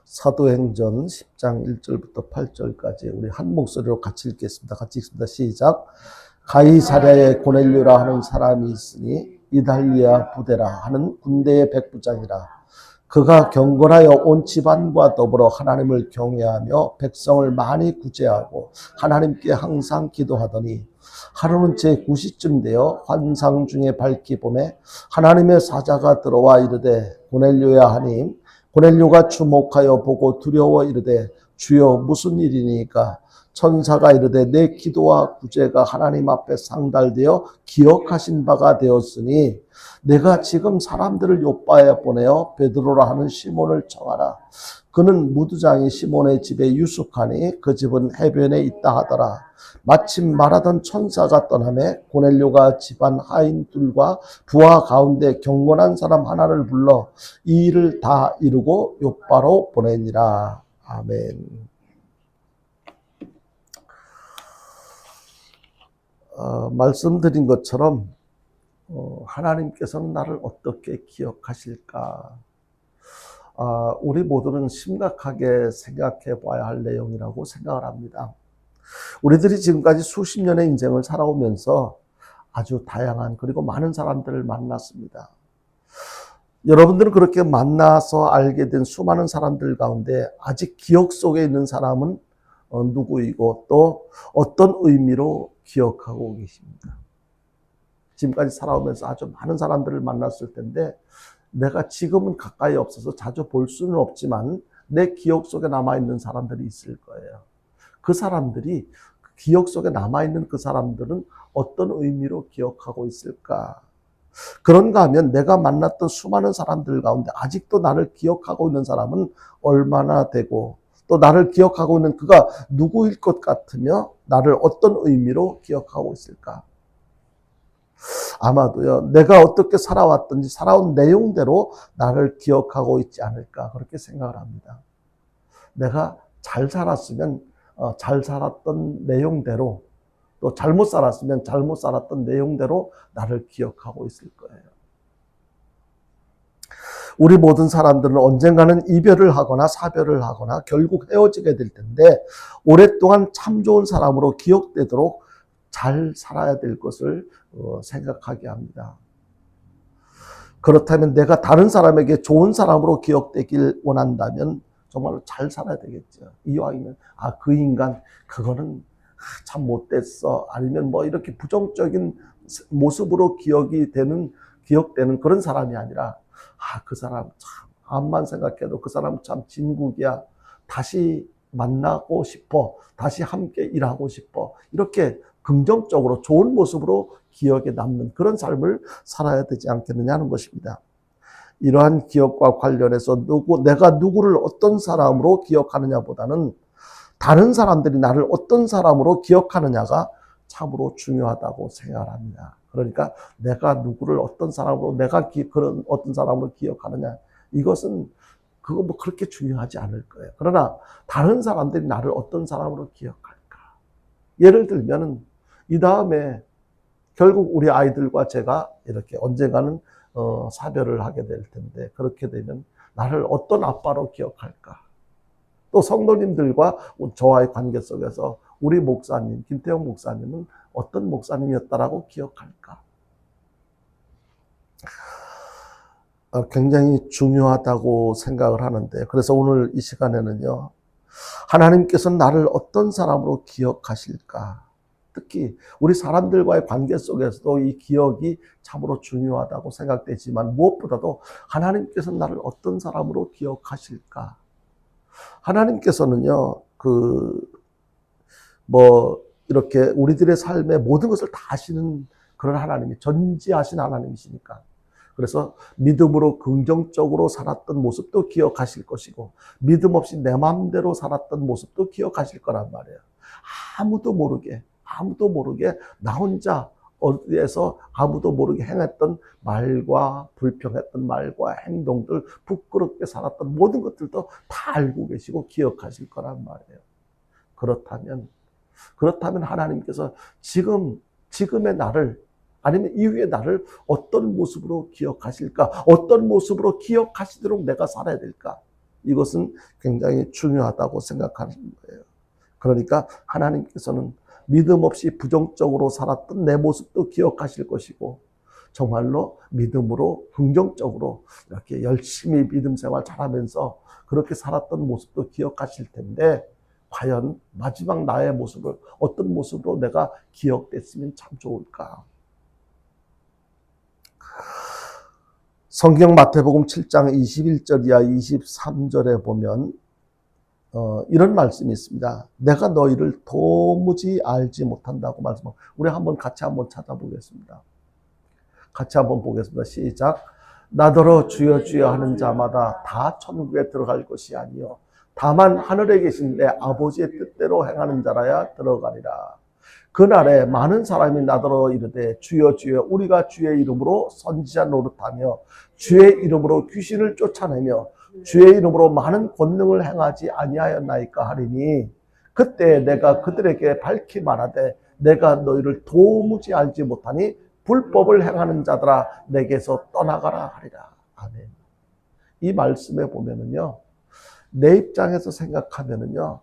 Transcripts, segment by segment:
사도행전 10장 1절부터 8절까지 우리 한 목소리로 같이 읽겠습니다. 같이 읽습니다. 시작. 가이사랴에 고넬료라 하는 사람이 있으니 이달리아 부대라 하는 군대의 백부장이라. 그가 경건하여 온 집안과 더불어 하나님을 경외하며 백성을 많이 구제하고 하나님께 항상 기도하더니 하루는 제9시쯤 되어 환상 중에 밝히 보매 하나님의 사자가 들어와 이르되 고넬료야 하니 고넬료가 주목하여 보고 두려워 이르되 주여 무슨 일이니까? 천사가 이르되 내 기도와 구제가 하나님 앞에 상달되어 기억하신 바가 되었으니 내가 지금 사람들을 요빠에 보내어 베드로라 하는 시몬을 청하라. 그는 무두장이 시몬의 집에 유숙하니 그 집은 해변에 있다 하더라. 마침 말하던 천사가 떠나매 고넬료가 집안 하인들과 부하 가운데 경건한 사람 하나를 불러 이 일을 다 이루고 요빠로 보내니라. 아멘. 말씀드린 것처럼 하나님께서는 나를 어떻게 기억하실까? 우리 모두는 심각하게 생각해 봐야 할 내용이라고 생각을 합니다. 우리들이 지금까지 수십 년의 인생을 살아오면서 아주 다양한 그리고 많은 사람들을 만났습니다. 여러분들은 그렇게 만나서 알게 된 수많은 사람들 가운데 아직 기억 속에 있는 사람은 누구이고 또 어떤 의미로 기억하고 계십니까? 지금까지 살아오면서 아주 많은 사람들을 만났을 텐데 내가 지금은 가까이 없어서 자주 볼 수는 없지만 내 기억 속에 남아있는 사람들이 있을 거예요. 그 사람들이 기억 속에 남아있는 그 사람들은 어떤 의미로 기억하고 있을까? 그런가 하면 내가 만났던 수많은 사람들 가운데 아직도 나를 기억하고 있는 사람은 얼마나 되고 또 나를 기억하고 있는 그가 누구일 것 같으며 나를 어떤 의미로 기억하고 있을까? 아마도요, 내가 어떻게 살아왔든지 살아온 내용대로 나를 기억하고 있지 않을까 그렇게 생각을 합니다. 내가 잘 살았으면 잘 살았던 내용대로 또 잘못 살았으면 잘못 살았던 내용대로 나를 기억하고 있을 거예요. 우리 모든 사람들은 언젠가는 이별을 하거나 사별을 하거나 결국 헤어지게 될 텐데 오랫동안 참 좋은 사람으로 기억되도록 잘 살아야 될 것을 생각하게 합니다. 그렇다면 내가 다른 사람에게 좋은 사람으로 기억되길 원한다면 정말로 잘 살아야 되겠죠. 이왕이면 그 인간 그거는 참 못됐어. 아니면 뭐 이렇게 부정적인 모습으로 기억되는 그런 사람이 아니라 그 사람 참 암만 생각해도 그 사람 참 진국이야. 다시 만나고 싶어. 다시 함께 일하고 싶어. 이렇게 긍정적으로 좋은 모습으로 기억에 남는 그런 삶을 살아야 되지 않겠느냐 하는 것입니다. 이러한 기억과 관련해서 내가 누구를 어떤 사람으로 기억하느냐보다는 다른 사람들이 나를 어떤 사람으로 기억하느냐가 참으로 중요하다고 생각합니다. 그러니까 내가 누구를 어떤 사람으로 그런 어떤 사람으로 기억하느냐 이것은 그거 뭐 그렇게 중요하지 않을 거예요. 그러나 다른 사람들이 나를 어떤 사람으로 기억할까? 예를 들면은 이 다음에 결국 우리 아이들과 제가 이렇게 언젠가는 사별을 하게 될 텐데 그렇게 되면 나를 어떤 아빠로 기억할까? 또 성도님들과 저와의 관계 속에서 우리 목사님, 김태형 목사님은 어떤 목사님이었다라고 기억할까? 굉장히 중요하다고 생각을 하는데 그래서 오늘 이 시간에는요. 하나님께서는 나를 어떤 사람으로 기억하실까? 특히 우리 사람들과의 관계 속에서도 이 기억이 참으로 중요하다고 생각되지만 무엇보다도 하나님께서는 나를 어떤 사람으로 기억하실까? 하나님께서는요, 이렇게 우리들의 삶의 모든 것을 다 아시는 그런 하나님이 전지하신 하나님이시니까. 그래서 믿음으로 긍정적으로 살았던 모습도 기억하실 것이고, 믿음 없이 내 마음대로 살았던 모습도 기억하실 거란 말이에요. 아무도 모르게 나 혼자 어디에서 아무도 모르게 행했던 말과 불평했던 말과 행동들, 부끄럽게 살았던 모든 것들도 다 알고 계시고 기억하실 거란 말이에요. 그렇다면 하나님께서 지금의 나를 아니면 이후의 나를 어떤 모습으로 기억하실까? 어떤 모습으로 기억하시도록 내가 살아야 될까? 이것은 굉장히 중요하다고 생각하는 거예요. 그러니까 하나님께서는 믿음 없이 부정적으로 살았던 내 모습도 기억하실 것이고, 정말로 믿음으로 긍정적으로 이렇게 열심히 믿음 생활 잘하면서 그렇게 살았던 모습도 기억하실 텐데, 과연 마지막 나의 모습을 어떤 모습으로 내가 기억됐으면 참 좋을까? 성경 마태복음 7장 21절 이하 23절에 보면 이런 말씀이 있습니다. 내가 너희를 도무지 알지 못한다고 말씀하고, 우리 같이 한번 찾아보겠습니다. 같이 한번 보겠습니다. 시작. 나더러 주여 주여 하는 자마다 다 천국에 들어갈 것이 아니요 다만 하늘에 계신 내 아버지의 뜻대로 행하는 자라야 들어가리라. 그날에 많은 사람이 나더러 이르되 주여 주여 우리가 주의 이름으로 선지자 노릇하며 주의 이름으로 귀신을 쫓아내며 주의 이름으로 많은 권능을 행하지 아니하였나이까 하리니, 그때 내가 그들에게 밝히 말하되 내가 너희를 도무지 알지 못하니 불법을 행하는 자들아 내게서 떠나가라 하리라. 아멘. 이 말씀에 보면은요, 내 입장에서 생각하면은요,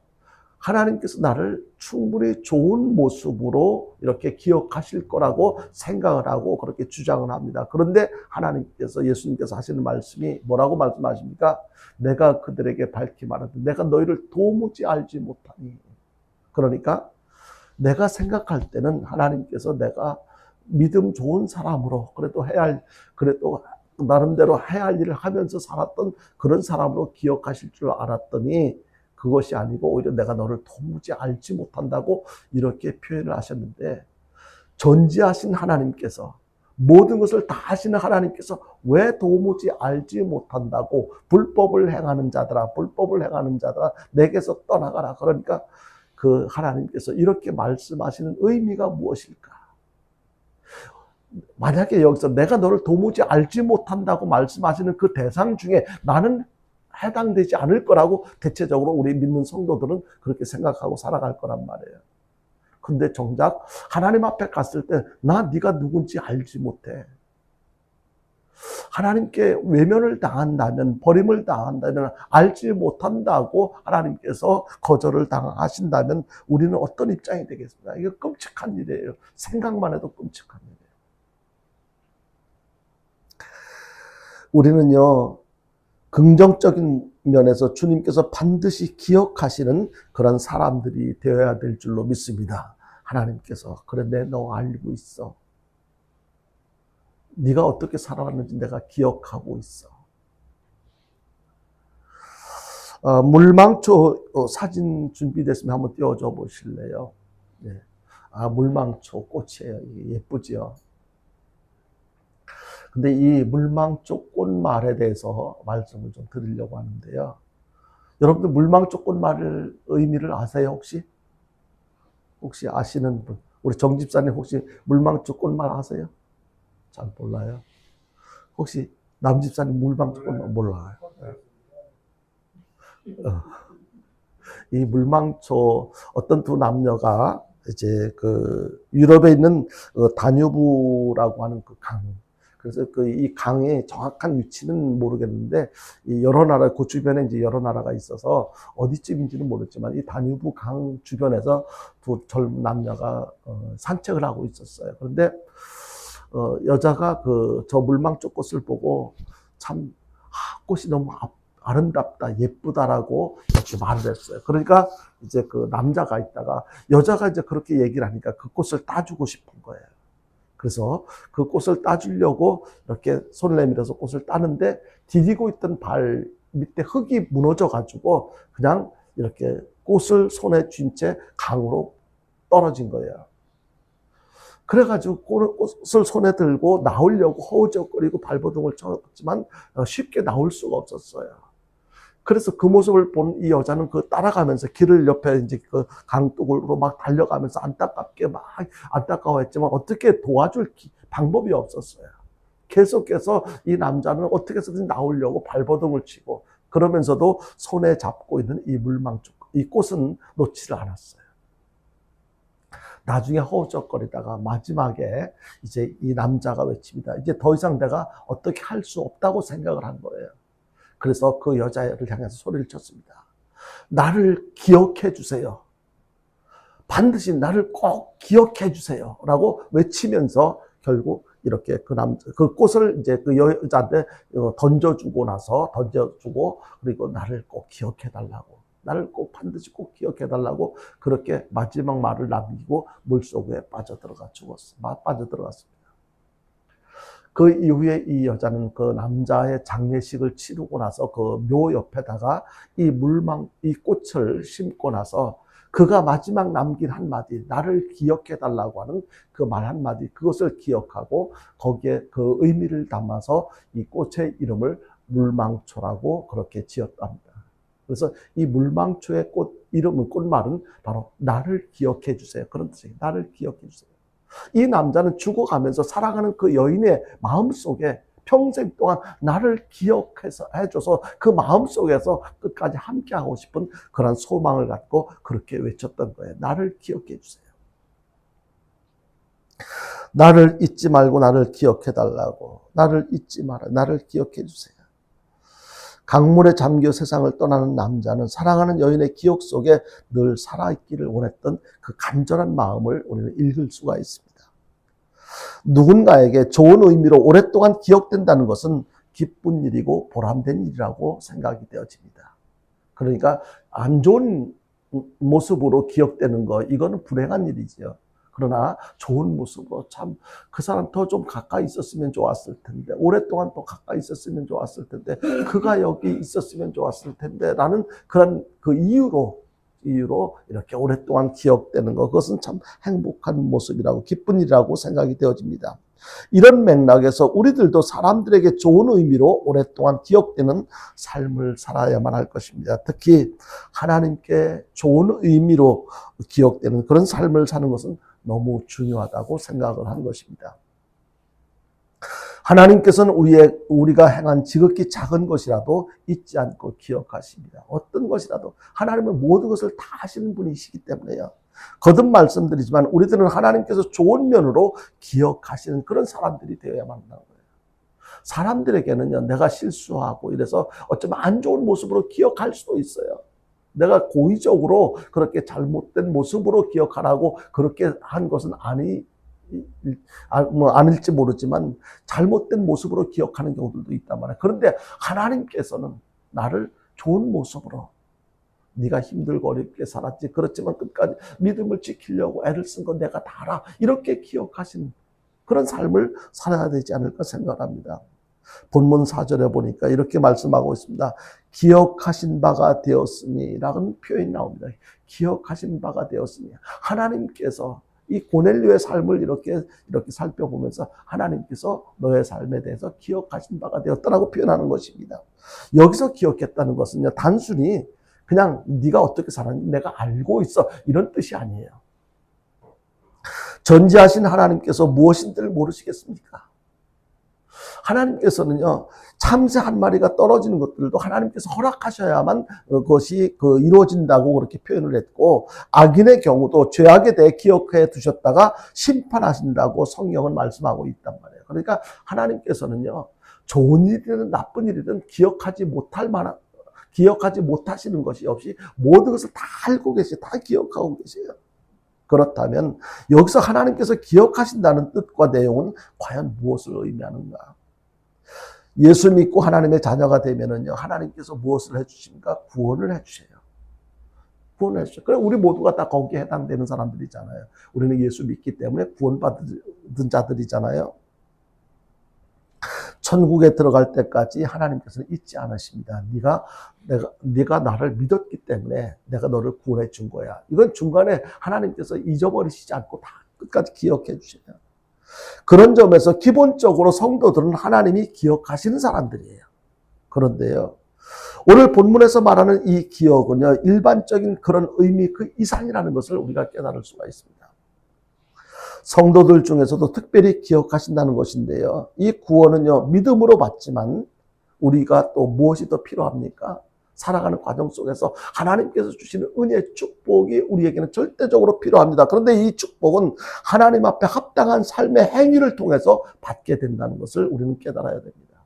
하나님께서 나를 충분히 좋은 모습으로 이렇게 기억하실 거라고 생각을 하고 그렇게 주장을 합니다. 그런데 하나님께서, 예수님께서 하시는 말씀이 뭐라고 말씀하십니까? 내가 그들에게 밝히 말하되 내가 너희를 도무지 알지 못하니. 그러니까 내가 생각할 때는 하나님께서 내가 믿음 좋은 사람으로 그래도 나름대로 해야 할 일을 하면서 살았던 그런 사람으로 기억하실 줄 알았더니, 그것이 아니고 오히려 내가 너를 도무지 알지 못한다고 이렇게 표현을 하셨는데, 전지하신 하나님께서, 모든 것을 다 하시는 하나님께서 왜 도무지 알지 못한다고 불법을 행하는 자들아 내게서 떠나가라. 그러니까 그 하나님께서 이렇게 말씀하시는 의미가 무엇일까? 만약에 여기서 내가 너를 도무지 알지 못한다고 말씀하시는 그 대상 중에 나는 해당되지 않을 거라고 대체적으로 우리 믿는 성도들은 그렇게 생각하고 살아갈 거란 말이에요. 근데 정작 하나님 앞에 갔을 때 나 네가 누군지 알지 못해. 하나님께 외면을 당한다면, 버림을 당한다면, 알지 못한다고 하나님께서 거절을 당하신다면 우리는 어떤 입장이 되겠습니까? 이거 끔찍한 일이에요. 생각만 해도 끔찍한 일이에요. 우리는요, 긍정적인 면에서 주님께서 반드시 기억하시는 그런 사람들이 되어야 될 줄로 믿습니다. 하나님께서 그래, 너 알고 있어. 네가 어떻게 살아왔는지 내가 기억하고 있어. 물망초 사진 준비됐으면 한번 띄워줘 보실래요? 네. 물망초 꽃이에요. 이게 예쁘지요? 근데 이 물망초 꽃말에 대해서 말씀을 좀 드리려고 하는데요. 여러분들 물망초 꽃말의 의미를 아세요, 혹시? 혹시 아시는 분? 우리 정 집사님 혹시 물망초 꽃말 아세요? 잘 몰라요. 혹시 남 집사님 물망초 꽃말 몰라요? 이 물망초, 어떤 두 남녀가 이제 그 유럽에 있는 다뉴브라고 하는 그 강, 그래서 이 강의 정확한 위치는 모르겠는데, 이 여러 나라, 그 주변에 이제 여러 나라가 있어서 어디쯤인지는 모르지만 이 다뉴브 강 주변에서 두 젊은 남녀가 산책을 하고 있었어요. 그런데 여자가 저 물망초 꽃을 보고 참 꽃이 너무 아름답다, 예쁘다라고 이렇게 말을 했어요. 그러니까 이제 그 남자가 있다가 여자가 이제 그렇게 얘기를 하니까 그 꽃을 따주고 싶은 거예요. 그래서 그 꽃을 따주려고 이렇게 손을 내밀어서 꽃을 따는데, 디디고 있던 발 밑에 흙이 무너져가지고 그냥 이렇게 꽃을 손에 쥔 채 강으로 떨어진 거예요. 그래가지고 꽃을 손에 들고 나오려고 허우적거리고 발버둥을 쳤지만 쉽게 나올 수가 없었어요. 그래서 그 모습을 본 이 여자는 따라가면서 길을 옆에 이제 그 강둑으로 막 달려가면서 안타깝게 막 안타까워했지만 어떻게 도와줄 방법이 없었어요. 계속해서 이 남자는 어떻게 해서든 나오려고 발버둥을 치고, 그러면서도 손에 잡고 있는 이 물망초, 이 꽃은 놓지를 않았어요. 나중에 허우적거리다가 마지막에 이제 이 남자가 외칩니다. 이제 더 이상 내가 어떻게 할 수 없다고 생각을 한 거예요. 그래서 그 여자를 향해서 소리를 쳤습니다. 나를 기억해 주세요. 반드시 나를 꼭 기억해 주세요. 라고 외치면서 결국 이렇게 그 꽃을 이제 그 여자한테 던져주고, 그리고 나를 꼭 기억해 달라고. 나를 꼭 반드시 꼭 기억해 달라고 그렇게 마지막 말을 남기고 물속에 빠져들어갔습니다. 그 이후에 이 여자는 그 남자의 장례식을 치르고 나서 그 묘 옆에다가 이 꽃을 심고 나서 그가 마지막 남긴 한마디, 나를 기억해 달라고 하는 그 말 한마디, 그것을 기억하고 거기에 그 의미를 담아서 이 꽃의 이름을 물망초라고 그렇게 지었답니다. 그래서 이 물망초의 꽃말은 바로 나를 기억해 주세요. 그런 뜻이에요. 나를 기억해 주세요. 이 남자는 죽어가면서 살아가는 그 여인의 마음속에 평생 동안 나를 기억해서 해줘서 그 마음속에서 끝까지 함께하고 싶은 그런 소망을 갖고 그렇게 외쳤던 거예요. 나를 기억해 주세요. 나를 잊지 말고 나를 기억해 달라고. 나를 잊지 마라. 나를 기억해 주세요. 강물에 잠겨 세상을 떠나는 남자는 사랑하는 여인의 기억 속에 늘 살아있기를 원했던 그 간절한 마음을 우리는 읽을 수가 있습니다. 누군가에게 좋은 의미로 오랫동안 기억된다는 것은 기쁜 일이고 보람된 일이라고 생각이 되어집니다. 그러니까 안 좋은 모습으로 기억되는 거, 이거는 불행한 일이지요. 그러나 좋은 모습으로 참 그 사람 더 좀 가까이 있었으면 좋았을 텐데, 오랫동안 또 가까이 있었으면 좋았을 텐데, 그가 여기 있었으면 좋았을 텐데 라는 그런 그 이유로 이렇게 오랫동안 기억되는 것, 그것은 참 행복한 모습이라고, 기쁜 일이라고 생각이 되어집니다. 이런 맥락에서 우리들도 사람들에게 좋은 의미로 오랫동안 기억되는 삶을 살아야만 할 것입니다. 특히 하나님께 좋은 의미로 기억되는 그런 삶을 사는 것은 너무 중요하다고 생각을 한 것입니다. 하나님께서는 우리가 행한 지극히 작은 것이라도 잊지 않고 기억하십니다. 어떤 것이라도 하나님은 모든 것을 다 하시는 분이시기 때문에요. 거듭 말씀드리지만 우리들은 하나님께서 좋은 면으로 기억하시는 그런 사람들이 되어야만 한다는 거예요. 사람들에게는요, 내가 실수하고 이래서 어쩌면 안 좋은 모습으로 기억할 수도 있어요. 내가 고의적으로 그렇게 잘못된 모습으로 기억하라고 그렇게 한 것은 아닐지 모르지만 잘못된 모습으로 기억하는 경우들도 있단 말이에요. 그런데 하나님께서는 나를 좋은 모습으로, 네가 힘들고 어렵게 살았지, 그렇지만 끝까지 믿음을 지키려고 애를 쓴 건 내가 다 알아, 이렇게 기억하신 그런 삶을 살아야 되지 않을까 생각합니다. 본문 4절에 보니까 이렇게 말씀하고 있습니다. 기억하신 바가 되었으니 라는 표현이 나옵니다. 기억하신 바가 되었으니, 하나님께서 이 고넬료의 삶을 이렇게 살펴보면서 하나님께서 너의 삶에 대해서 기억하신 바가 되었다라고 표현하는 것입니다. 여기서 기억했다는 것은요, 단순히 그냥 네가 어떻게 살았는지 내가 알고 있어, 이런 뜻이 아니에요. 전지하신 하나님께서 무엇인지를 모르시겠습니까? 하나님께서는요, 참새 한 마리가 떨어지는 것들도 하나님께서 허락하셔야만 그것이 이루어진다고 그렇게 표현을 했고, 악인의 경우도 죄악에 대해 기억해 두셨다가 심판하신다고 성경은 말씀하고 있단 말이에요. 그러니까 하나님께서는요, 좋은 일이든 나쁜 일이든 기억하지 못하시는 것이 없이 모든 것을 다 알고 계세요. 다 기억하고 계세요. 그렇다면 여기서 하나님께서 기억하신다는 뜻과 내용은 과연 무엇을 의미하는가? 예수 믿고 하나님의 자녀가 되면은요, 하나님께서 무엇을 해주십니까? 구원을 해주셔요. 구원을 해주셔요. 그럼 우리 모두가 다 거기에 해당되는 사람들이잖아요. 우리는 예수 믿기 때문에 구원받은 자들이잖아요. 천국에 들어갈 때까지 하나님께서는 잊지 않으십니다. 네가 나를 믿었기 때문에 내가 너를 구원해 준 거야. 이건 중간에 하나님께서 잊어버리시지 않고 다 끝까지 기억해 주셔요. 그런 점에서 기본적으로 성도들은 하나님이 기억하시는 사람들이에요. 그런데요, 오늘 본문에서 말하는 이 기억은요, 일반적인 그런 의미 그 이상이라는 것을 우리가 깨달을 수가 있습니다. 성도들 중에서도 특별히 기억하신다는 것인데요, 이 구원은요, 믿음으로 받지만 우리가 또 무엇이 더 필요합니까? 살아가는 과정 속에서 하나님께서 주시는 은혜의 축복이 우리에게는 절대적으로 필요합니다. 그런데 이 축복은 하나님 앞에 합당한 삶의 행위를 통해서 받게 된다는 것을 우리는 깨달아야 됩니다.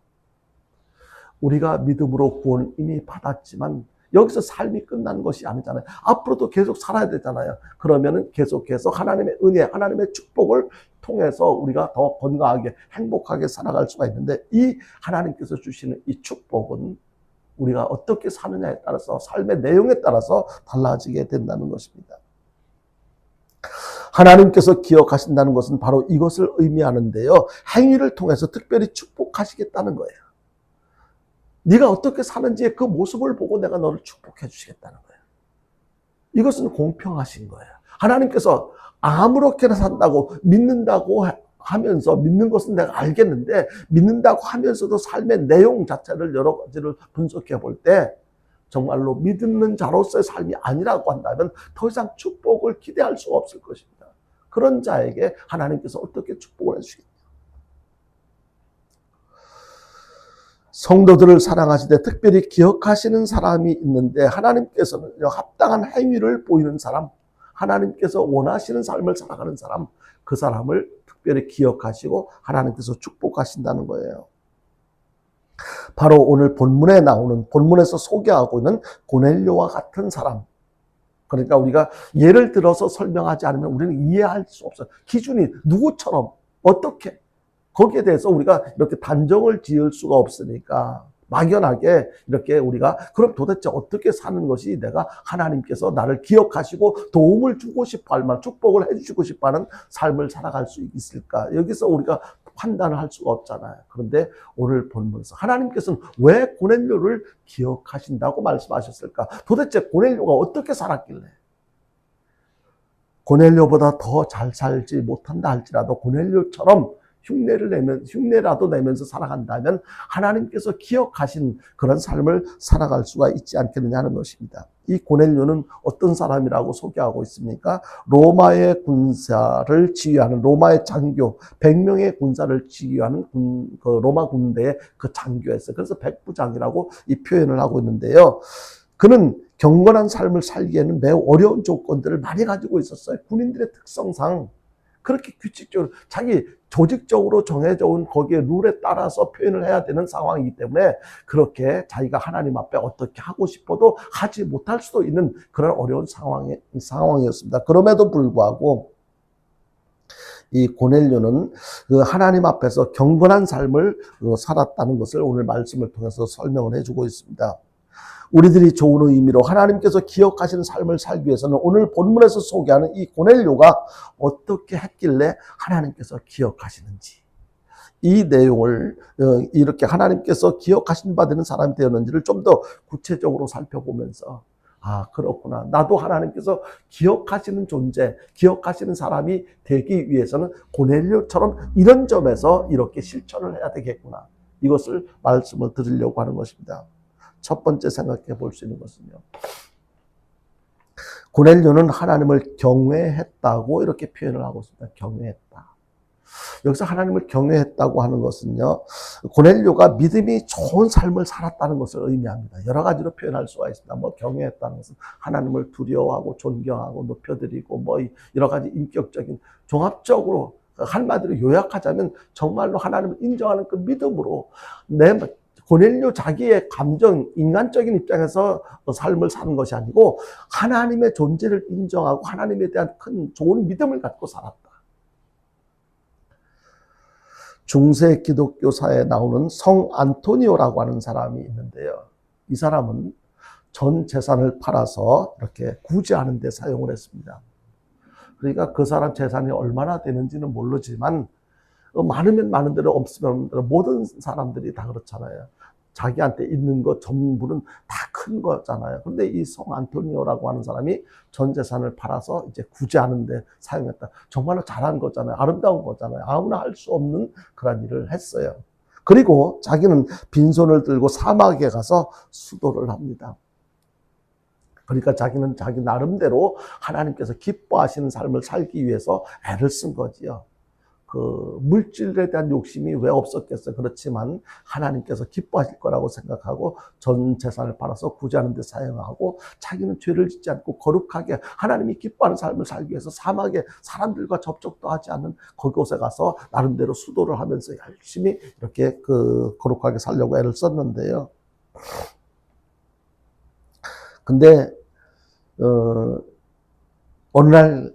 우리가 믿음으로 구원 이미 받았지만 여기서 삶이 끝난 것이 아니잖아요. 앞으로도 계속 살아야 되잖아요. 그러면은 계속해서 하나님의 은혜, 하나님의 축복을 통해서 우리가 더 건강하게 행복하게 살아갈 수가 있는데, 이 하나님께서 주시는 이 축복은 우리가 어떻게 사느냐에 따라서, 삶의 내용에 따라서 달라지게 된다는 것입니다. 하나님께서 기억하신다는 것은 바로 이것을 의미하는데요. 행위를 통해서 특별히 축복하시겠다는 거예요. 네가 어떻게 사는지의 그 모습을 보고 내가 너를 축복해 주시겠다는 거예요. 이것은 공평하신 거예요. 하나님께서 아무렇게나 산다고, 믿는다고 하면서, 믿는 것은 내가 알겠는데, 믿는다고 하면서도 삶의 내용 자체를 여러 가지를 분석해 볼 때 정말로 믿는 자로서의 삶이 아니라고 한다면 더 이상 축복을 기대할 수가 없을 것입니다. 그런 자에게 하나님께서 어떻게 축복을 해주시겠냐. 성도들을 사랑하시되 특별히 기억하시는 사람이 있는데, 하나님께서는 합당한 행위를 보이는 사람, 하나님께서 원하시는 삶을 살아가는 사람, 그 사람을 특별히 기억하시고 하나님께서 축복하신다는 거예요. 바로 오늘 본문에 나오는, 본문에서 소개하고 있는 고넬료와 같은 사람. 그러니까 우리가 예를 들어서 설명하지 않으면 우리는 이해할 수 없어요. 기준이 누구처럼, 어떻게, 거기에 대해서 우리가 이렇게 단정을 지을 수가 없으니까 막연하게 이렇게 우리가 그럼 도대체 어떻게 사는 것이 내가 하나님께서 나를 기억하시고 도움을 주고 싶어 할 만, 축복을 해주시고 싶어 하는 삶을 살아갈 수 있을까? 여기서 우리가 판단을 할 수가 없잖아요. 그런데 오늘 본문에서 하나님께서는 왜 고넬료를 기억하신다고 말씀하셨을까? 도대체 고넬료가 어떻게 살았길래? 고넬료보다 더 잘 살지 못한다 할지라도 고넬료처럼 흉내라도 내면서 살아간다면 하나님께서 기억하신 그런 삶을 살아갈 수가 있지 않겠느냐는 것입니다. 이 고넬료는 어떤 사람이라고 소개하고 있습니까? 로마의 군사를 지휘하는, 로마의 장교, 100명의 군사를 지휘하는 그 로마 군대의 그 장교였어요. 그래서 백부장이라고 이 표현을 하고 있는데요. 그는 경건한 삶을 살기에는 매우 어려운 조건들을 많이 가지고 있었어요. 군인들의 특성상 그렇게 규칙적으로 자기 조직적으로 정해져 온 거기에 룰에 따라서 표현을 해야 되는 상황이기 때문에 그렇게 자기가 하나님 앞에 어떻게 하고 싶어도 하지 못할 수도 있는 그런 어려운 상황이었습니다. 그럼에도 불구하고 이 고넬료는 그 하나님 앞에서 경건한 삶을 살았다는 것을 오늘 말씀을 통해서 설명을 해주고 있습니다. 우리들이 좋은 의미로 하나님께서 기억하시는 삶을 살기 위해서는 오늘 본문에서 소개하는 이 고넬료가 어떻게 했길래 하나님께서 기억하시는지, 이 내용을 이렇게 하나님께서 기억하신 바 되는 사람이 되었는지를 좀 더 구체적으로 살펴보면서, 아, 그렇구나. 나도 하나님께서 기억하시는 존재, 기억하시는 사람이 되기 위해서는 고넬료처럼 이런 점에서 이렇게 실천을 해야 되겠구나. 이것을 말씀을 드리려고 하는 것입니다. 첫 번째 생각해 볼 수 있는 것은요, 고넬료는 하나님을 경외했다고 이렇게 표현을 하고 있습니다. 경외했다. 여기서 하나님을 경외했다고 하는 것은요, 고넬료가 믿음이 좋은 삶을 살았다는 것을 의미합니다. 여러 가지로 표현할 수가 있습니다. 뭐 경외했다는 것은 하나님을 두려워하고 존경하고 높여드리고 뭐 여러 가지 인격적인, 종합적으로 한마디로 요약하자면 정말로 하나님을 인정하는 그 믿음으로 고넬료 자기의 감정, 인간적인 입장에서 삶을 사는 것이 아니고 하나님의 존재를 인정하고 하나님에 대한 큰 좋은 믿음을 갖고 살았다. 중세 기독교사에 나오는 성 안토니오라고 하는 사람이 있는데요. 이 사람은 전 재산을 팔아서 이렇게 구제하는 데 사용을 했습니다. 그러니까 그 사람 재산이 얼마나 되는지는 모르지만 많으면 많은 대로 없으면 없는 대로 모든 사람들이 다 그렇잖아요. 자기한테 있는 것 전부는 다 큰 거잖아요. 그런데 이 성 안토니오라고 하는 사람이 전 재산을 팔아서 이제 구제하는 데 사용했다. 정말로 잘한 거잖아요. 아름다운 거잖아요. 아무나 할 수 없는 그런 일을 했어요. 그리고 자기는 빈손을 들고 사막에 가서 수도를 합니다. 그러니까 자기는 자기 나름대로 하나님께서 기뻐하시는 삶을 살기 위해서 애를 쓴 거지요. 그 물질에 대한 욕심이 왜 없었겠어요. 그렇지만 하나님께서 기뻐하실 거라고 생각하고 전 재산을 팔아서 구제하는 데 사용하고 자기는 죄를 짓지 않고 거룩하게 하나님이 기뻐하는 삶을 살기 위해서 사막에 사람들과 접촉도 하지 않는 그곳에 가서 나름대로 수도를 하면서 열심히 이렇게 거룩하게 살려고 애를 썼는데요. 근데 어느 날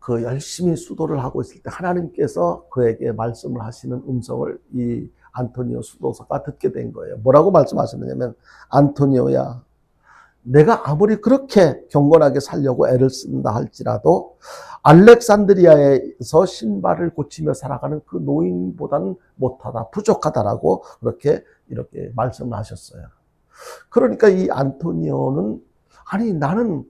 그 열심히 수도를 하고 있을 때 하나님께서 그에게 말씀을 하시는 음성을 이 안토니오 수도사가 듣게 된 거예요. 뭐라고 말씀하셨느냐면, 안토니오야, 내가 아무리 그렇게 경건하게 살려고 애를 쓴다 할지라도 알렉산드리아에서 신발을 고치며 살아가는 그 노인보다는 못하다, 부족하다라고 이렇게 말씀을 하셨어요. 그러니까 이 안토니오는, 아니 나는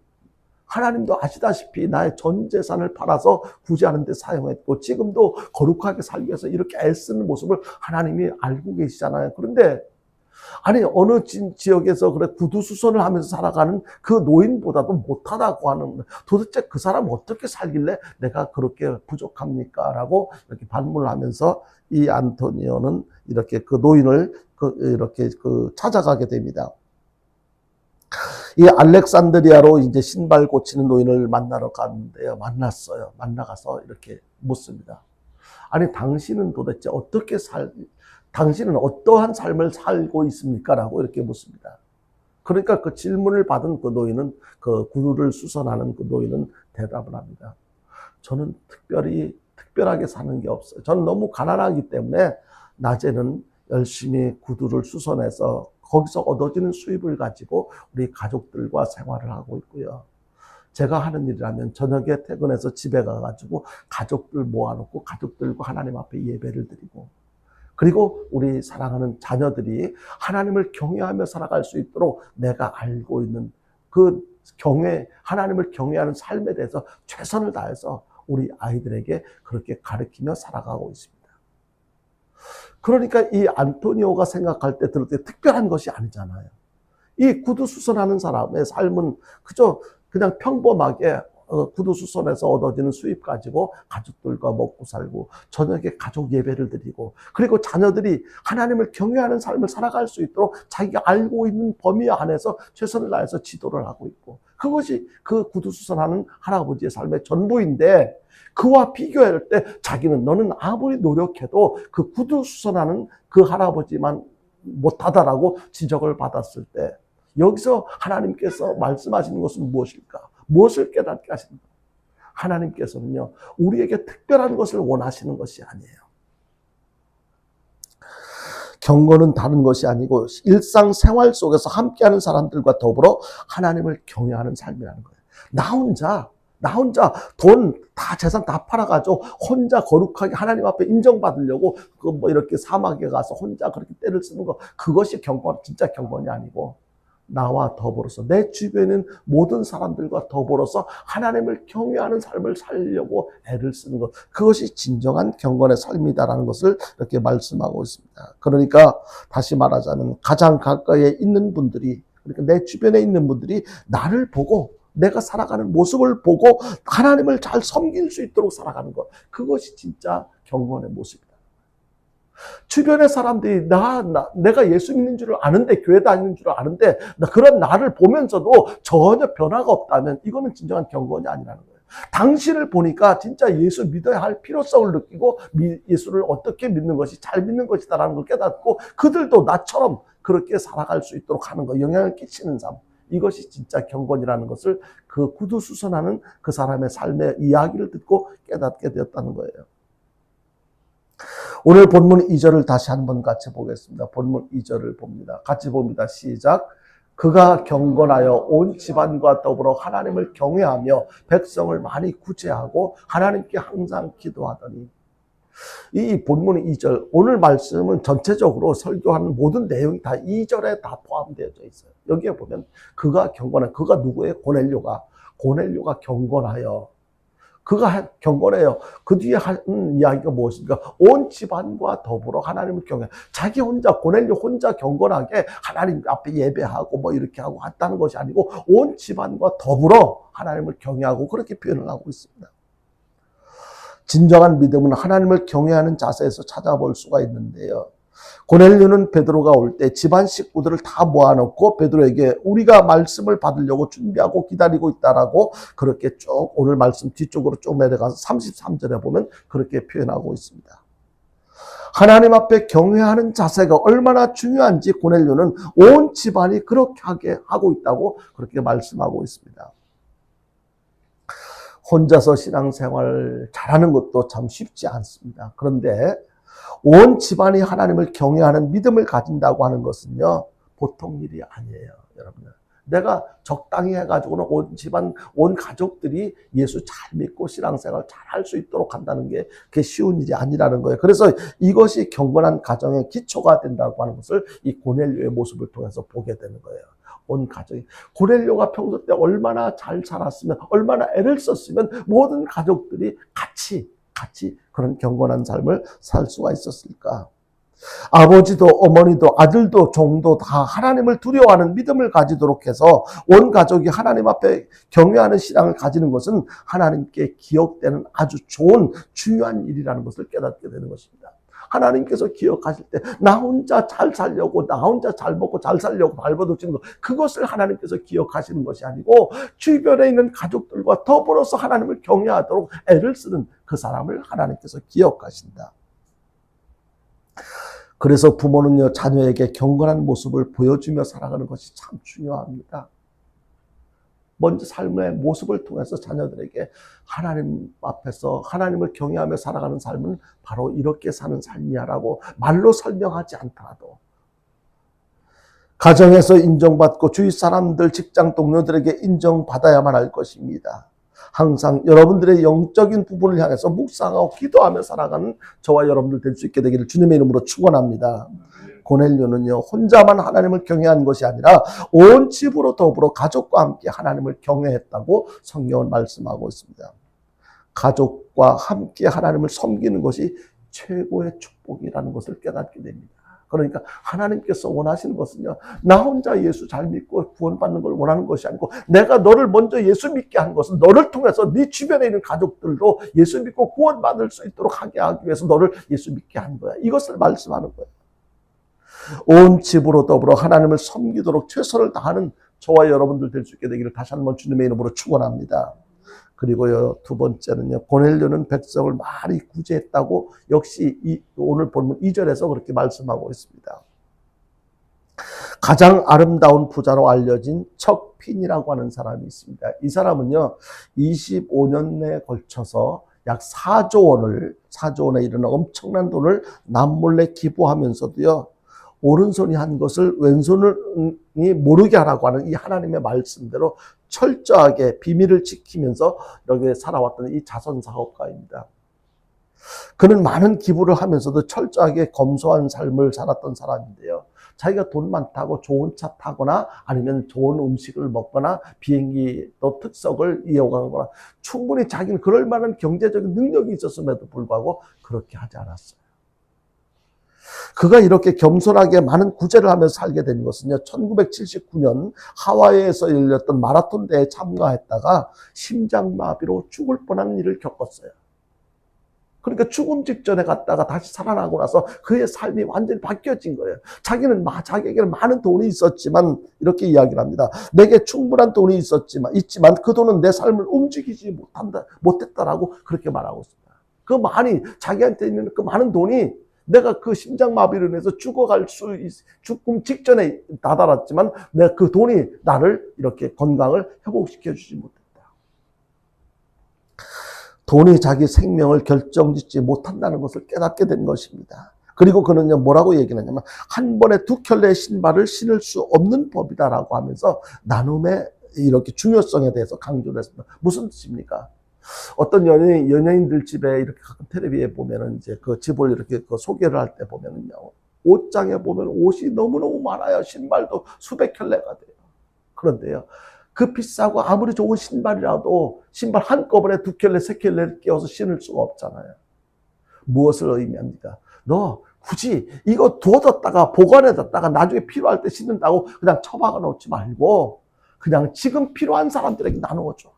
하나님도 아시다시피 나의 전 재산을 팔아서 구제하는 데 사용했고 지금도 거룩하게 살기 위해서 이렇게 애쓰는 모습을 하나님이 알고 계시잖아요. 그런데 아니 어느 지역에서 그래 구두수선을 하면서 살아가는 그 노인보다도 못하다고 하는, 도대체 그 사람 어떻게 살길래 내가 그렇게 부족합니까? 라고 이렇게 반문을 하면서 이 안토니오는 이렇게 그 노인을 이렇게 찾아가게 됩니다. 이 알렉산드리아로 이제 신발 고치는 노인을 만나러 갔는데요. 만났어요. 만나가서 이렇게 묻습니다. 아니 당신은 도대체 당신은 어떠한 삶을 살고 있습니까? 라고 이렇게 묻습니다. 그러니까 그 질문을 받은 그 노인은, 그 구두를 수선하는 그 노인은 대답을 합니다. 저는 특별하게 사는 게 없어요. 저는 너무 가난하기 때문에 낮에는 열심히 구두를 수선해서 거기서 얻어지는 수입을 가지고 우리 가족들과 생활을 하고 있고요. 제가 하는 일이라면 저녁에 퇴근해서 집에 가가지고 가족들 모아놓고 가족들과 하나님 앞에 예배를 드리고, 그리고 우리 사랑하는 자녀들이 하나님을 경외하며 살아갈 수 있도록 내가 알고 있는 그 하나님을 경외하는 삶에 대해서 최선을 다해서 우리 아이들에게 그렇게 가르치며 살아가고 있습니다. 그러니까 이 안토니오가 생각할 때 들을 때 특별한 것이 아니잖아요. 이 구두 수선하는 사람의 삶은 그냥 평범하게 구두 수선에서 얻어지는 수입 가지고 가족들과 먹고 살고 저녁에 가족 예배를 드리고, 그리고 자녀들이 하나님을 경외하는 삶을 살아갈 수 있도록 자기가 알고 있는 범위 안에서 최선을 다해서 지도를 하고 있고, 그것이 그 구두 수선하는 할아버지의 삶의 전부인데, 그와 비교할 때 자기는, 너는 아무리 노력해도 그 구두 수선하는 그 할아버지만 못하다라고 지적을 받았을 때, 여기서 하나님께서 말씀하시는 것은 무엇일까? 무엇을 깨닫게 하시는가? 하나님께서는요, 우리에게 특별한 것을 원하시는 것이 아니에요. 경건은 다른 것이 아니고 일상생활 속에서 함께하는 사람들과 더불어 하나님을 경외하는 삶이라는 거예요. 나 혼자 재산 다 팔아가지고 혼자 거룩하게 하나님 앞에 인정받으려고 이렇게 사막에 가서 혼자 그렇게 때를 쓰는 거, 그것이 진짜 경건이 아니고, 나와 더불어서 내 주변에 있는 모든 사람들과 더불어서 하나님을 경외하는 삶을 살려고 애를 쓰는 것, 그것이 진정한 경건의 삶이다라는 것을 이렇게 말씀하고 있습니다. 그러니까 다시 말하자면 가장 가까이에 있는 분들이, 그러니까 내 주변에 있는 분들이 나를 보고 내가 살아가는 모습을 보고 하나님을 잘 섬길 수 있도록 살아가는 것, 그것이 진짜 경건의 모습이다. 주변의 사람들이 내가 예수 믿는 줄 아는데, 교회 다니는 줄 아는데, 그런 나를 보면서도 전혀 변화가 없다면 이거는 진정한 경건이 아니라는 거예요. 당신을 보니까 진짜 예수 믿어야 할 필요성을 느끼고 예수를 어떻게 믿는 것이 잘 믿는 것이다라는 걸 깨닫고 그들도 나처럼 그렇게 살아갈 수 있도록 하는 거, 영향을 끼치는 삶, 이것이 진짜 경건이라는 것을 그 구두수선하는 그 사람의 삶의 이야기를 듣고 깨닫게 되었다는 거예요. 오늘 본문 2절을 다시 한번 같이 보겠습니다. 본문 2절을 봅니다. 같이 봅니다. 시작. 그가 경건하여 온 집안과 더불어 하나님을 경외하며 백성을 많이 구제하고 하나님께 항상 기도하더니. 이 본문 2절, 오늘 말씀은 전체적으로 설교하는 모든 내용이 다 2절에 다 포함되어 있어요. 여기에 보면 그가 누구예요? 고넬료가 경건하여. 그가 경건해요. 그 뒤에 하는 이야기가 무엇입니까? 온 집안과 더불어 하나님을 경외. 자기 혼자, 고넬료 혼자 경건하게 하나님 앞에 예배하고 이렇게 하고 했다는 것이 아니고 온 집안과 더불어 하나님을 경외하고, 그렇게 표현을 하고 있습니다. 진정한 믿음은 하나님을 경외하는 자세에서 찾아볼 수가 있는데요. 고넬료는 베드로가 올 때 집안 식구들을 다 모아놓고 베드로에게 우리가 말씀을 받으려고 준비하고 기다리고 있다라고 그렇게 쭉 오늘 말씀 뒤쪽으로 쭉 내려가서 33절에 보면 그렇게 표현하고 있습니다. 하나님 앞에 경외하는 자세가 얼마나 중요한지 고넬료는 온 집안이 그렇게 하게 하고 있다고 그렇게 말씀하고 있습니다. 혼자서 신앙생활 잘하는 것도 참 쉽지 않습니다. 그런데 온 집안이 하나님을 경외하는 믿음을 가진다고 하는 것은요, 보통 일이 아니에요, 여러분. 내가 적당히 해가지고는 온 집안, 온 가족들이 예수 잘 믿고 신앙생활 잘 할 수 있도록 한다는 게 그게 쉬운 일이 아니라는 거예요. 그래서 이것이 경건한 가정의 기초가 된다고 하는 것을 이 고넬료의 모습을 통해서 보게 되는 거예요. 온 가족이. 고넬료가 평소 때 얼마나 잘 살았으면, 얼마나 애를 썼으면 모든 가족들이 같이 그런 경건한 삶을 살 수가 있었을까? 아버지도 어머니도 아들도 종도 다 하나님을 두려워하는 믿음을 가지도록 해서 온 가족이 하나님 앞에 경외하는 신앙을 가지는 것은 하나님께 기억되는 아주 좋은 중요한 일이라는 것을 깨닫게 되는 것입니다. 하나님께서 기억하실 때 나 혼자 잘 살려고, 나 혼자 잘 먹고 잘 살려고 발버둥치는 것, 그것을 하나님께서 기억하시는 것이 아니고 주변에 있는 가족들과 더불어서 하나님을 경외하도록 애를 쓰는 그 사람을 하나님께서 기억하신다. 그래서 부모는요, 자녀에게 경건한 모습을 보여주며 살아가는 것이 참 중요합니다. 먼저 삶의 모습을 통해서 자녀들에게 하나님 앞에서 하나님을 경외하며 살아가는 삶은 바로 이렇게 사는 삶이야라고 말로 설명하지 않더라도 가정에서 인정받고 주위 사람들, 직장 동료들에게 인정받아야만 할 것입니다. 항상 여러분들의 영적인 부분을 향해서 묵상하고 기도하며 살아가는 저와 여러분들 될 수 있게 되기를 주님의 이름으로 축원합니다. 고넬료는요, 혼자만 하나님을 경외한 것이 아니라 온 집으로 더불어 가족과 함께 하나님을 경외했다고 성경은 말씀하고 있습니다. 가족과 함께 하나님을 섬기는 것이 최고의 축복이라는 것을 깨닫게 됩니다. 그러니까 하나님께서 원하시는 것은요, 나 혼자 예수 잘 믿고 구원받는 걸 원하는 것이 아니고 내가 너를 먼저 예수 믿게 한 것은 너를 통해서 네 주변에 있는 가족들도 예수 믿고 구원받을 수 있도록 하게 하기 위해서 너를 예수 믿게 한 거야. 이것을 말씀하는 거예요. 온 집으로 더불어 하나님을 섬기도록 최선을 다하는 저와 여러분들 될 수 있게 되기를 다시 한번 주님의 이름으로 축원합니다. 그리고요, 두 번째는요, 고넬료는 백성을 많이 구제했다고 역시 오늘 본문 2절에서 그렇게 말씀하고 있습니다. 가장 아름다운 부자로 알려진 척핀이라고 하는 사람이 있습니다. 이 사람은요, 25년에 걸쳐서 약 4조 원에 이르는 엄청난 돈을 남몰래 기부하면서도요, 오른손이 한 것을 왼손이 모르게 하라고 하는 이 하나님의 말씀대로 철저하게 비밀을 지키면서 이렇게 살아왔던 이 자선 사업가입니다. 그는 많은 기부를 하면서도 철저하게 검소한 삶을 살았던 사람인데요. 자기가 돈 많다고 좋은 차 타거나 아니면 좋은 음식을 먹거나 비행기 또 특석을 이용하거나 충분히 자기는 그럴 만한 경제적인 능력이 있었음에도 불구하고 그렇게 하지 않았어요. 그가 이렇게 겸손하게 많은 구제를 하면서 살게 된 것은요, 1979년 하와이에서 열렸던 마라톤 대회에 참가했다가 심장마비로 죽을 뻔한 일을 겪었어요. 그러니까 죽음 직전에 갔다가 다시 살아나고 나서 그의 삶이 완전히 바뀌어진 거예요. 자기에게는 많은 돈이 있었지만 이렇게 이야기를 합니다. 내게 충분한 돈이 있지만 그 돈은 내 삶을 움직이지 못했다라고 그렇게 말하고 있습니다. 자기한테 있는 그 많은 돈이 내가 그 심장마비로 인해서 죽음 직전에 다다랐지만 내가 그 돈이 나를 이렇게 건강을 회복시켜 주지 못했다. 돈이 자기 생명을 결정짓지 못한다는 것을 깨닫게 된 것입니다. 그리고 그는요, 뭐라고 얘기하냐면 한 번에 두 켤레의 신발을 신을 수 없는 법이다라고 하면서 나눔의 이렇게 중요성에 대해서 강조를 했습니다. 무슨 뜻입니까? 어떤 연예인들 집에 이렇게 가끔 텔레비에 보면은 이제 그 집을 이렇게 그 소개를 할 때 보면은요, 옷장에 보면 옷이 너무너무 많아요. 신발도 수백 켤레가 돼요. 그런데요, 그 비싸고 아무리 좋은 신발이라도 신발 한꺼번에 두 켤레, 세 켤레를 끼워서 신을 수가 없잖아요. 무엇을 의미합니까? 너 굳이 이거 두어뒀다가 보관해뒀다가 나중에 필요할 때 신는다고 그냥 처박아 놓지 말고 그냥 지금 필요한 사람들에게 나누어줘.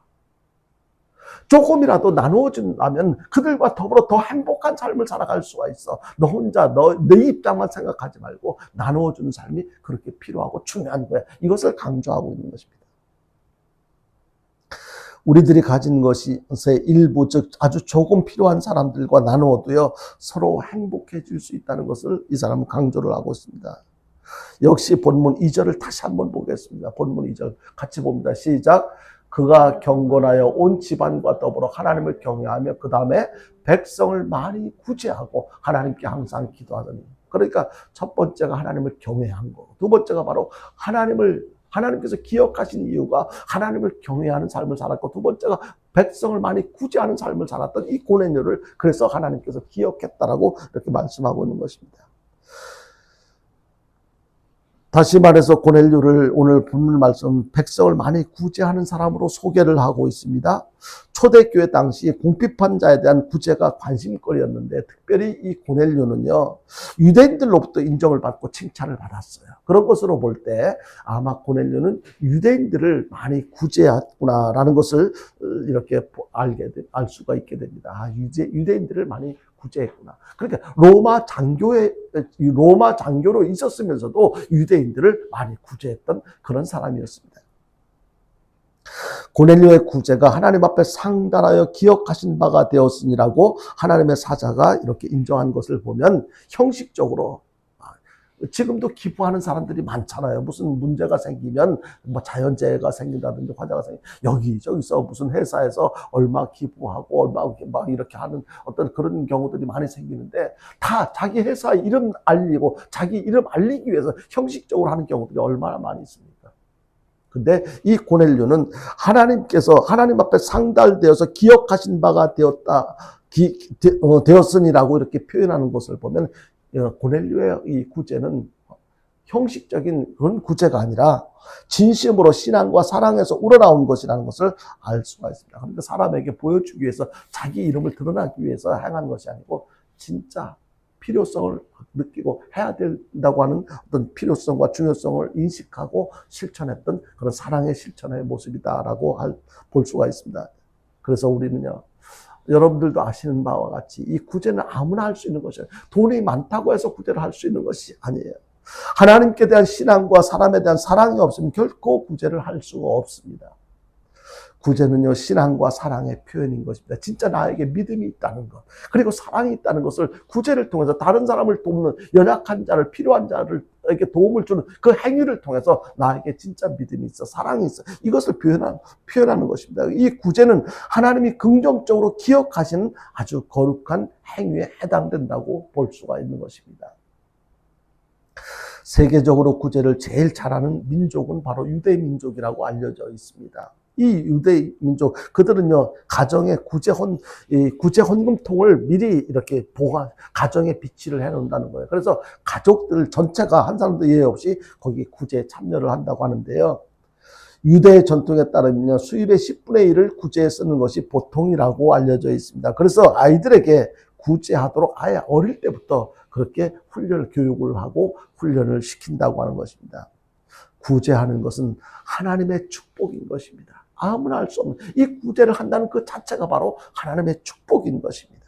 조금이라도 나누어준다면 그들과 더불어 더 행복한 삶을 살아갈 수가 있어. 너 혼자 내 입장만 생각하지 말고 나누어주는 삶이 그렇게 필요하고 중요한 거야. 이것을 강조하고 있는 것입니다. 우리들이 가진 것이 일부, 즉 아주 조금 필요한 사람들과 나누어도요 서로 행복해질 수 있다는 것을 이 사람은 강조를 하고 있습니다. 역시 본문 2절을 다시 한번 보겠습니다. 본문 2절 같이 봅니다. 시작. 그가 경건하여 온 집안과 더불어 하나님을 경외하며 그 다음에 백성을 많이 구제하고 하나님께 항상 기도하더니. 그러니까 첫 번째가 하나님을 경외한 거. 두 번째가 바로 하나님께서 기억하신 이유가 하나님을 경외하는 삶을 살았고, 두 번째가 백성을 많이 구제하는 삶을 살았던 이 고넬료를 그래서 하나님께서 기억했다라고 이렇게 말씀하고 있는 것입니다. 다시 말해서 고넬료를 오늘 본문 말씀 백성을 많이 구제하는 사람으로 소개를 하고 있습니다. 초대교회 당시 궁핍한 자에 대한 구제가 관심거리였는데 특별히 이 고넬료는요 유대인들로부터 인정을 받고 칭찬을 받았어요. 그런 것으로 볼 때 아마 고넬료는 유대인들을 많이 구제했구나라는 것을 이렇게 알 수가 있게 됩니다. 아, 유대인들을 많이 구제했구나. 그러니까 로마 장교로 있었으면서도 유대인들을 많이 구제했던 그런 사람이었습니다. 고넬료의 구제가 하나님 앞에 상달하여 기억하신 바가 되었으니라고 하나님의 사자가 이렇게 인정한 것을 보면 형식적으로 지금도 기부하는 사람들이 많잖아요. 무슨 문제가 생기면 뭐 자연재해가 생긴다든지 화재가 생기면 여기저기서 무슨 회사에서 얼마 기부하고 얼마 막 이렇게 하는 어떤 그런 경우들이 많이 생기는데 다 자기 회사 이름 알리고 자기 이름 알리기 위해서 형식적으로 하는 경우들이 얼마나 많이 있습니까? 근데 이 고넬료는 하나님께서 하나님 앞에 상달되어서 기억하신 바가 되었으니라고 이렇게 표현하는 것을 보면 고넬료의 이 구제는 형식적인 그런 구제가 아니라 진심으로 신앙과 사랑에서 우러나온 것이라는 것을 알 수가 있습니다. 그런데 사람에게 보여주기 위해서 자기 이름을 드러나기 위해서 행한 것이 아니고 진짜 필요성을 느끼고 해야 된다고 하는 어떤 필요성과 중요성을 인식하고 실천했던 그런 사랑의 실천의 모습이다라고 볼 수가 있습니다. 그래서 우리는요 여러분들도 아시는 바와 같이 이 구제는 아무나 할 수 있는 것이에요. 돈이 많다고 해서 구제를 할 수 있는 것이 아니에요. 하나님께 대한 신앙과 사람에 대한 사랑이 없으면 결코 구제를 할 수가 없습니다. 구제는요 신앙과 사랑의 표현인 것입니다. 진짜 나에게 믿음이 있다는 것 그리고 사랑이 있다는 것을 구제를 통해서 다른 사람을 돕는 연약한 자를 필요한 자를에게 도움을 주는 그 행위를 통해서 나에게 진짜 믿음이 있어 사랑이 있어 이것을 표현하는 것입니다. 이 구제는 하나님이 긍정적으로 기억하시는 아주 거룩한 행위에 해당된다고 볼 수가 있는 것입니다. 세계적으로 구제를 제일 잘하는 민족은 바로 유대 민족이라고 알려져 있습니다. 이 유대 민족 그들은요 가정에 구제 헌금통을 미리 이렇게 가정에 비치를 해놓는다는 거예요. 그래서 가족들 전체가 한 사람도 예외 없이 거기 구제에 참여를 한다고 하는데요. 유대 전통에 따르면 수입의 10분의 1을 구제에 쓰는 것이 보통이라고 알려져 있습니다. 그래서 아이들에게 구제하도록 아예 어릴 때부터 그렇게 교육을 하고 훈련을 시킨다고 하는 것입니다. 구제하는 것은 하나님의 축복인 것입니다. 아무나 할 수 없는 이 구제를 한다는 그 자체가 바로 하나님의 축복인 것입니다.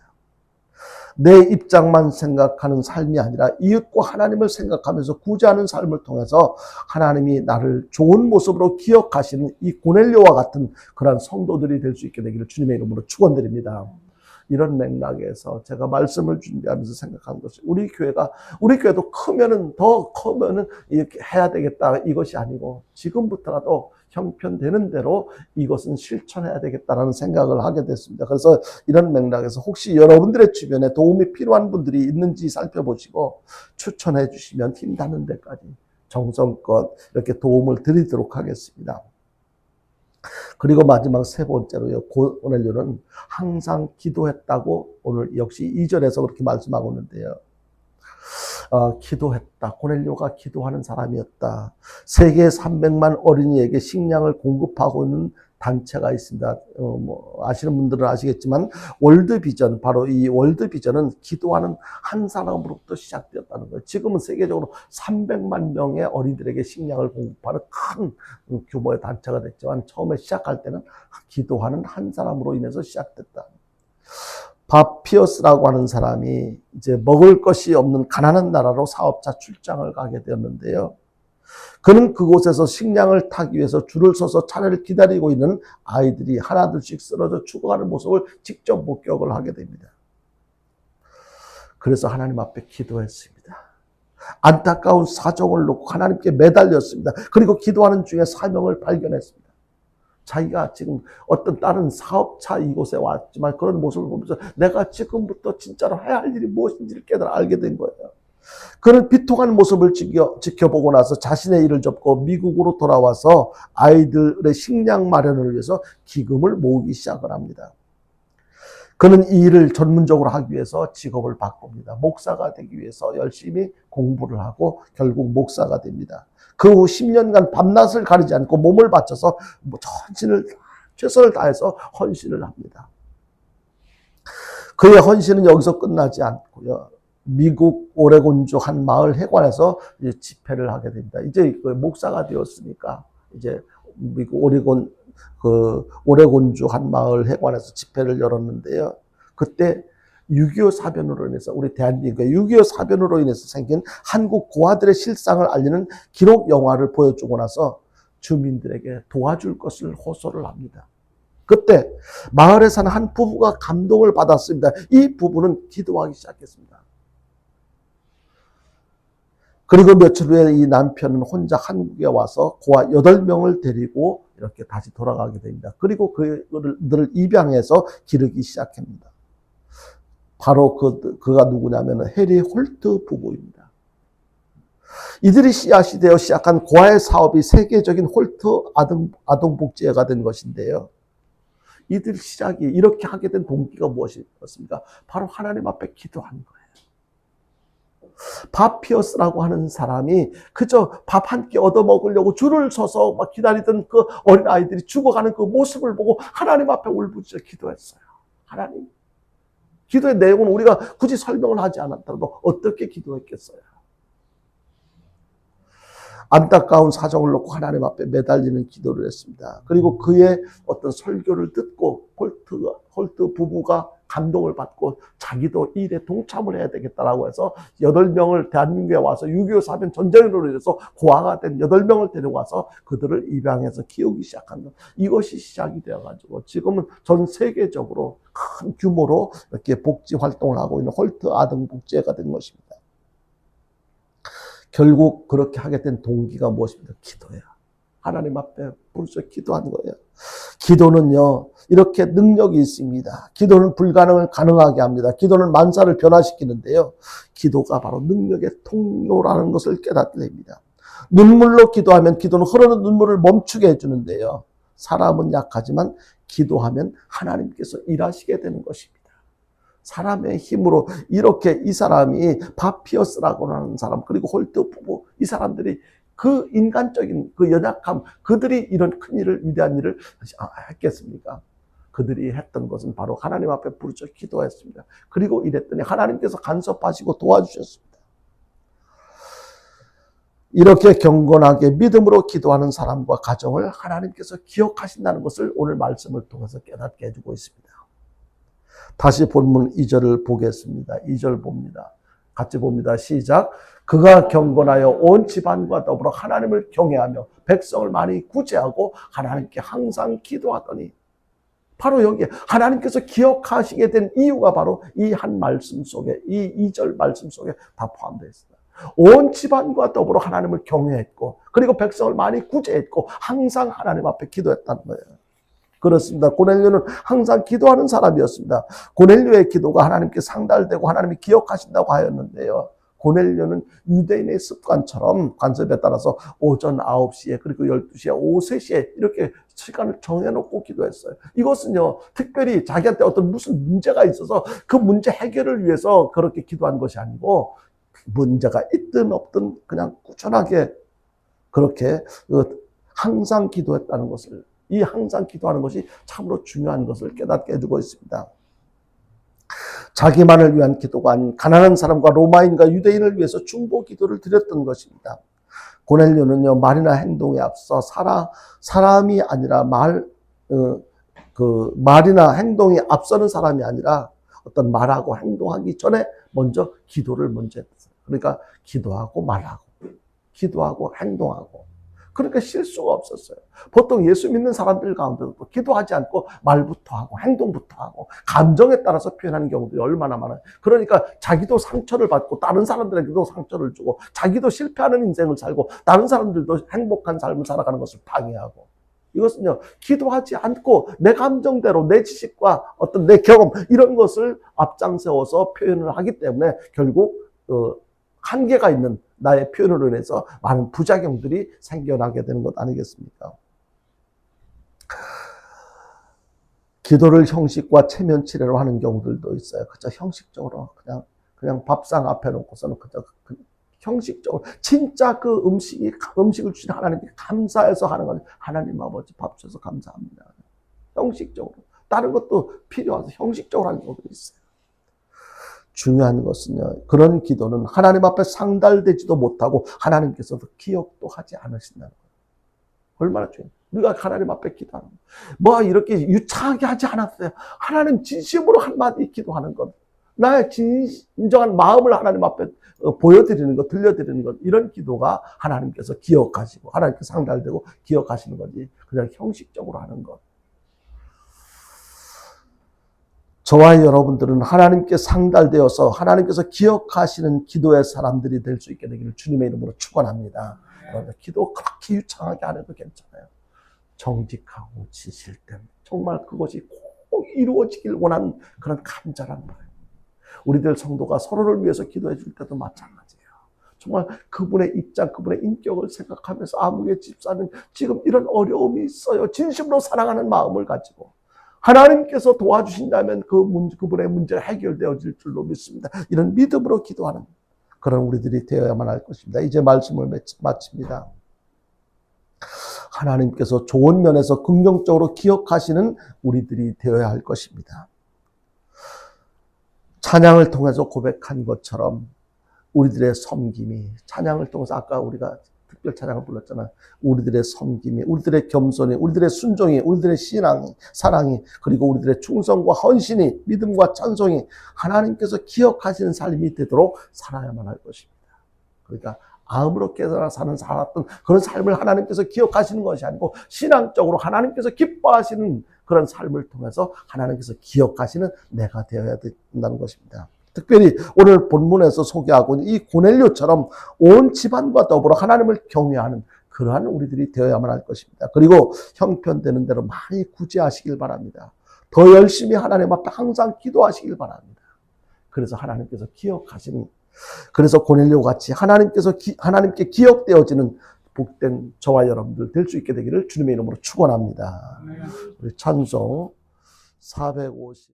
내 입장만 생각하는 삶이 아니라 이웃과 하나님을 생각하면서 구제하는 삶을 통해서 하나님이 나를 좋은 모습으로 기억하시는 이 고넬료와 같은 그런 성도들이 될 수 있게 되기를 주님의 이름으로 축원드립니다. 이런 맥락에서 제가 말씀을 준비하면서 생각한 것이 우리 교회도 더 크면은 이렇게 해야 되겠다 이것이 아니고 지금부터라도 형편되는 대로 이것은 실천해야 되겠다라는 생각을 하게 됐습니다. 그래서 이런 맥락에서 혹시 여러분들의 주변에 도움이 필요한 분들이 있는지 살펴보시고 추천해 주시면 힘 닿는 데까지 정성껏 이렇게 도움을 드리도록 하겠습니다. 그리고 마지막 세 번째로요. 고넬료는 항상 기도했다고 오늘 역시 2절에서 그렇게 말씀하고 있는데요. 기도했다. 고넬료가 기도하는 사람이었다. 세계 300만 어린이에게 식량을 공급하고 있는 단체가 있습니다. 아시는 분들은 아시겠지만 월드비전, 바로 이 월드비전은 기도하는 한 사람으로부터 시작되었다는 거예요. 지금은 세계적으로 300만 명의 어린이들에게 식량을 공급하는 큰 규모의 단체가 됐지만 처음에 시작할 때는 기도하는 한 사람으로 인해서 시작됐다. 밥 피어스라고 하는 사람이 이제 먹을 것이 없는 가난한 나라로 사업자 출장을 가게 되었는데요. 그는 그곳에서 식량을 타기 위해서 줄을 서서 차례를 기다리고 있는 아이들이 하나둘씩 쓰러져 죽어가는 모습을 직접 목격을 하게 됩니다. 그래서 하나님 앞에 기도했습니다. 안타까운 사정을 놓고 하나님께 매달렸습니다. 그리고 기도하는 중에 사명을 발견했습니다. 자기가 지금 어떤 다른 사업차 이곳에 왔지만 그런 모습을 보면서 내가 지금부터 진짜로 해야 할 일이 무엇인지를 깨달아 알게 된 거예요. 그는 비통한 모습을 지켜보고 나서 자신의 일을 접고 미국으로 돌아와서 아이들의 식량 마련을 위해서 기금을 모으기 시작을 합니다. 그는 이 일을 전문적으로 하기 위해서 직업을 바꿉니다. 목사가 되기 위해서 열심히 공부를 하고 결국 목사가 됩니다. 그 후 10년간 밤낮을 가리지 않고 몸을 바쳐서 최선을 다해서 헌신을 합니다. 그의 헌신은 여기서 끝나지 않고요. 미국 오레곤주 한 마을 회관에서 이제 집회를 하게 됩니다. 이제 목사가 되었으니까 이제 미국 오레곤주 한 마을 회관에서 집회를 열었는데요. 그때 6.25 사변으로 인해서 우리 대한민국의 6.25 사변으로 인해서 생긴 한국 고아들의 실상을 알리는 기록 영화를 보여주고 나서 주민들에게 도와줄 것을 호소를 합니다. 그때 마을에 사는 한 부부가 감동을 받았습니다. 이 부부는 기도하기 시작했습니다. 그리고 며칠 후에 이 남편은 혼자 한국에 와서 고아 8명을 데리고 이렇게 다시 돌아가게 됩니다. 그리고 그들을 입양해서 기르기 시작합니다. 바로 그가 누구냐면 해리 홀트 부부입니다. 이들이 씨앗이 되어 시작한 고아의 사업이 세계적인 홀트 아동복지회가 된 것인데요. 이들 시작이 이렇게 하게 된 동기가 무엇이었습니까? 바로 하나님 앞에 기도한 거예요. 밥 피어스라고 하는 사람이 그저 밥 한 끼 얻어먹으려고 줄을 서서 막 기다리던 그 어린아이들이 죽어가는 그 모습을 보고 하나님 앞에 울부짖어 기도했어요. 하나님. 기도의 내용은 우리가 굳이 설명을 하지 않았더라도 어떻게 기도했겠어요? 안타까운 사정을 놓고 하나님 앞에 매달리는 기도를 했습니다. 그리고 그의 어떤 설교를 듣고 홀트 부부가 감동을 받고 자기도 이 일에 동참을 해야 되겠다라고 해서 8명을 대한민국에 와서 6.25 사변 전쟁으로 인해서 고아가 된 8명을 데려와서 그들을 입양해서 키우기 시작한 것. 이것이 시작이 되어가지고 지금은 전 세계적으로 큰 규모로 이렇게 복지 활동을 하고 있는 홀트 아동복지회가 된 것입니다. 결국 그렇게 하게 된 동기가 무엇입니까? 기도예요. 하나님 앞에 부르짖어 기도한 거예요. 기도는요, 이렇게 능력이 있습니다. 기도는 불가능을 가능하게 합니다. 기도는 만사를 변화시키는데요. 기도가 바로 능력의 통로라는 것을 깨닫게 됩니다. 눈물로 기도하면 기도는 흐르는 눈물을 멈추게 해주는데요. 사람은 약하지만 기도하면 하나님께서 일하시게 되는 것입니다. 사람의 힘으로 이렇게 이 사람이 바피어스라고 하는 사람 그리고 홀트 부부 이 사람들이 그 인간적인 그 연약함 그들이 이런 큰 일을 위대한 일을 했겠습니까? 그들이 했던 것은 바로 하나님 앞에 부르짖어 기도했습니다. 그리고 이랬더니 하나님께서 간섭하시고 도와주셨습니다. 이렇게 경건하게 믿음으로 기도하는 사람과 가정을 하나님께서 기억하신다는 것을 오늘 말씀을 통해서 깨닫게 해주고 있습니다. 다시 본문 2절을 보겠습니다. 2절 봅니다. 같이 봅니다. 시작. 그가 경건하여 온 집안과 더불어 하나님을 경외하며 백성을 많이 구제하고 하나님께 항상 기도하더니 바로 여기에 하나님께서 기억하시게 된 이유가 바로 이 한 말씀 속에 이 2절 말씀 속에 다 포함되어 있습니다. 온 집안과 더불어 하나님을 경외했고 그리고 백성을 많이 구제했고 항상 하나님 앞에 기도했다는 거예요. 그렇습니다. 고넬료는 항상 기도하는 사람이었습니다. 고넬료의 기도가 하나님께 상달되고 하나님이 기억하신다고 하였는데요. 고넬료는 유대인의 습관처럼 관습에 따라서 오전 9시에 그리고 12시에 오후 3시에 이렇게 시간을 정해놓고 기도했어요. 이것은요 특별히 자기한테 어떤 무슨 문제가 있어서 그 문제 해결을 위해서 그렇게 기도한 것이 아니고 문제가 있든 없든 그냥 꾸준하게 그렇게 항상 기도했다는 것을 이 항상 기도하는 것이 참으로 중요한 것을 깨닫게 해주고 있습니다. 자기만을 위한 기도가 아닌 가난한 사람과 로마인과 유대인을 위해서 중보 기도를 드렸던 것입니다. 고넬료는요 말이나 행동에 앞서 사람이 아니라 말이나 행동이 앞서는 사람이 아니라 어떤 말하고 행동하기 전에 먼저 기도를 먼저 했어요. 그러니까 기도하고 말하고 기도하고 행동하고. 그러니까 실수가 없었어요. 보통 예수 믿는 사람들 가운데도 기도하지 않고 말부터 하고 행동부터 하고 감정에 따라서 표현하는 경우들이 얼마나 많아요. 그러니까 자기도 상처를 받고 다른 사람들에게도 상처를 주고 자기도 실패하는 인생을 살고 다른 사람들도 행복한 삶을 살아가는 것을 방해하고. 이것은요, 기도하지 않고 내 감정대로 내 지식과 어떤 내 경험 이런 것을 앞장세워서 표현을 하기 때문에 결국 한계가 있는 나의 표현으로 인해서 많은 부작용들이 생겨나게 되는 것 아니겠습니까? 기도를 형식과 체면치레로 하는 경우들도 있어요. 그저 형식적으로 그냥 밥상 앞에 놓고서는 그저 형식적으로 진짜 그 음식을 주신 하나님께 감사해서 하는 건 하나님 아버지 밥 주셔서 감사합니다. 형식적으로. 다른 것도 필요해서 형식적으로 하는 경우도 있어요. 중요한 것은요, 그런 기도는 하나님 앞에 상달되지도 못하고 하나님께서도 기억도 하지 않으신다는 거예요. 얼마나 중요해요. 우리가 하나님 앞에 기도하는 거예요. 뭐 이렇게 유창하게 하지 않았어요. 하나님 진심으로 한마디 기도하는 것. 나의 진정한 마음을 하나님 앞에 보여드리는 것, 들려드리는 것, 이런 기도가 하나님께서 기억하시고 하나님께 상달되고 기억하시는 거지 그냥 형식적으로 하는 것. 저와 여러분들은 하나님께 상달되어서 하나님께서 기억하시는 기도의 사람들이 될 수 있게 되기를 주님의 이름으로 축원합니다. 여러분, 기도 그렇게 유창하게 안 해도 괜찮아요. 정직하고 진실된 정말 그것이 꼭 이루어지길 원하는 그런 간절한 마음. 우리들 성도가 서로를 위해서 기도해 줄 때도 마찬가지예요. 정말 그분의 입장, 그분의 인격을 생각하면서 아무개 집사는 지금 이런 어려움이 있어요. 진심으로 사랑하는 마음을 가지고 하나님께서 도와주신다면 그분의 문제가 해결되어질 줄로 믿습니다. 이런 믿음으로 기도하는 그런 우리들이 되어야만 할 것입니다. 이제 말씀을 마칩니다. 하나님께서 좋은 면에서 긍정적으로 기억하시는 우리들이 되어야 할 것입니다. 찬양을 통해서 고백한 것처럼 우리들의 섬김이, 찬양을 통해서 아까 우리가 특별 찬양을 불렀잖아요. 우리들의 섬김이, 우리들의 겸손이, 우리들의 순종이, 우리들의 신앙이, 사랑이, 그리고 우리들의 충성과 헌신이, 믿음과 찬송이 하나님께서 기억하시는 삶이 되도록 살아야만 할 것입니다. 그러니까 아무렇게 살았던 그런 삶을 하나님께서 기억하시는 것이 아니고 신앙적으로 하나님께서 기뻐하시는 그런 삶을 통해서 하나님께서 기억하시는 내가 되어야 된다는 것입니다. 특별히 오늘 본문에서 소개하고 있는 이 고넬료처럼 온 집안과 더불어 하나님을 경외하는 그러한 우리들이 되어야만 할 것입니다. 그리고 형편되는 대로 많이 구제하시길 바랍니다. 더 열심히 하나님 앞에 항상 기도하시길 바랍니다. 그래서 하나님께서 기억하시는, 그래서 고넬료 같이 하나님께 기억되어지는 복된 저와 여러분들 될 수 있게 되기를 주님의 이름으로 축원합니다. 우리 찬송 450